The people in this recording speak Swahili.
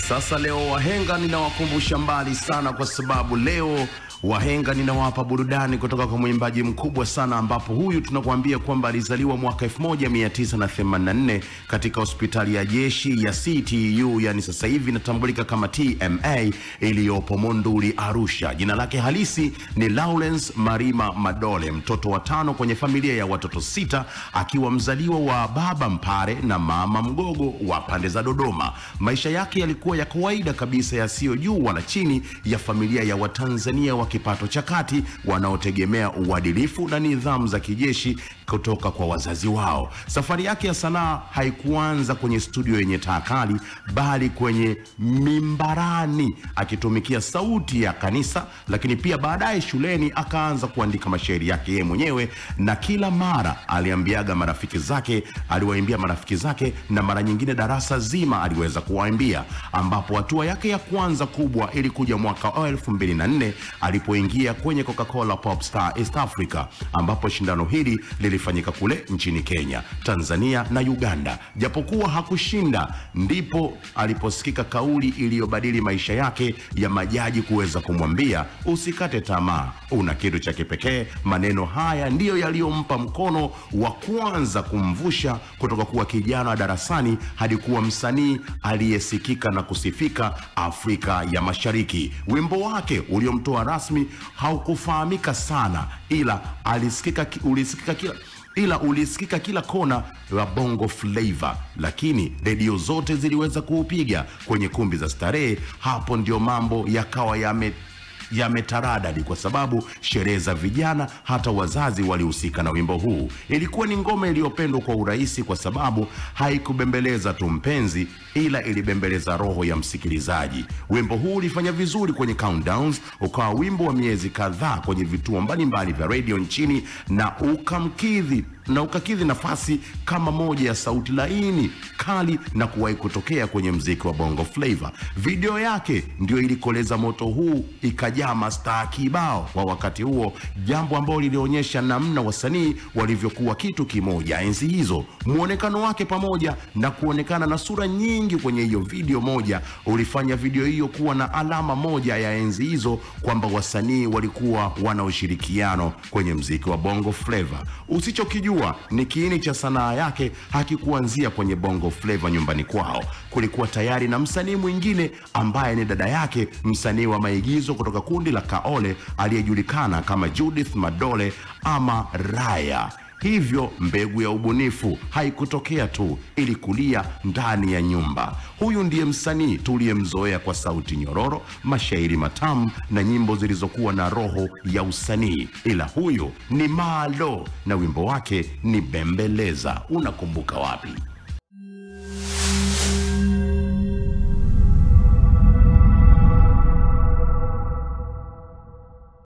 Sasa leo wahenga ninawakumbusha mbali sana, kwa sababu leo wahenga ninawapa burudani kutoka kwa mwimbaji mkubwa sana, ambapo huyu tunakuambia kwamba alizaliwa mwaka 1984 katika hospitali ya jeshi ya CTU, yani sasa hivi inatambulika kama TMA, iliyopo Monduli, Arusha. Jina lake halisi ni Lawrence Marima Madole, mtoto wa 5 kwenye familia ya watoto 6, akiwa mzaliwa wa baba Mpare na mama Mgogo wa pande za Dodoma. Maisha yake yalikuwa ya kawaida kabisa, yasiyo juu wala chini ya familia ya Watanzania wa kipato cha kati wanaotegemea uadilifu na nidhamu za kijeshi kutoka kwa wazazi wao. Safari yake ya sanaa haikuanza kwenye studio yenye taa kali, bali kwenye mimbarani, akitumikia sauti ya kanisa, lakini pia baadaye shuleni akaanza kuandika mashairi yake yeye mwenyewe, na kila mara aliwaimbia marafiki zake, na mara nyingine darasa zima aliweza kuwaimbia, ambapo hatua yake ya kwanza kubwa ilikuja mwaka 2004 alipoingia kwenye Coca-Cola Pop Star East Africa, ambapo shindano hili lilifanyika kule nchini Kenya, Tanzania na Uganda. Japokuwa hakushinda, ndipo aliposikika kauli iliyobadili maisha yake ya majaji kuweza kumwambia usikate tamaa, una kitu cha kipekee. Maneno haya ndiyo yaliyompa mkono wa kwanza kumvusha kutoka kuwa kijana darasani hadi kuwa msanii aliyesikika na kusifika Afrika ya Mashariki. Wimbo wake uliomtoa rasmi haukufahamika sana, ila ulisikika kila kona ya Bongo Flava, lakini redio zote ziliweza kuupiga kwenye kumbi za starehe. Hapo ndio mambo yakawa yametaradadi, kwa sababu sherehe za vijana, hata wazazi walihusika na wimbo huu. Ilikuwa ni ngoma iliyopendwa kwa urahisi, kwa sababu haikubembeleza tu mpenzi, ila ilibembeleza roho ya msikilizaji. Wimbo huu ulifanya vizuri kwenye countdowns, ukawa wimbo wa miezi kadhaa kwenye vituo mbalimbali vya radio nchini, na ukakidhi nafasi kama moja ya sauti laini, kali na kuwahi kutokea kwenye muziki wa Bongo Flava. Video yake ndio ilikoleza moto huu, ikajaa mastaa kibao wa wakati huo, jambo ambalo lilionyesha namna wasanii walivyokuwa kitu kimoja enzi hizo. Muonekano wake pamoja na kuonekana na sura nyingi kwenye hiyo video moja ulifanya video hiyo kuwa na alama moja ya enzi hizo, kwamba wasanii walikuwa wana ushirikiano kwenye muziki wa Bongo Flava. Usichokijua ni kiini cha sanaa yake hakikuanzia kwenye Bongo Flava nyumbani kwao. Kulikuwa tayari na msanii mwingine ambaye ni dada yake, msanii wa maigizo kutoka kundi la Kaole aliyejulikana kama Judith Madole ama Raya. Hivyo mbegu ya ubunifu haikutokea tu, ilikulia ndani ya nyumba. Huyu ndiye msanii tuliyemzoea kwa sauti nyororo, mashairi matamu na nyimbo zilizokuwa na roho ya usanii. Ila huyo ni Malo na wimbo wake ni Bembeleza. Unakumbuka wapi?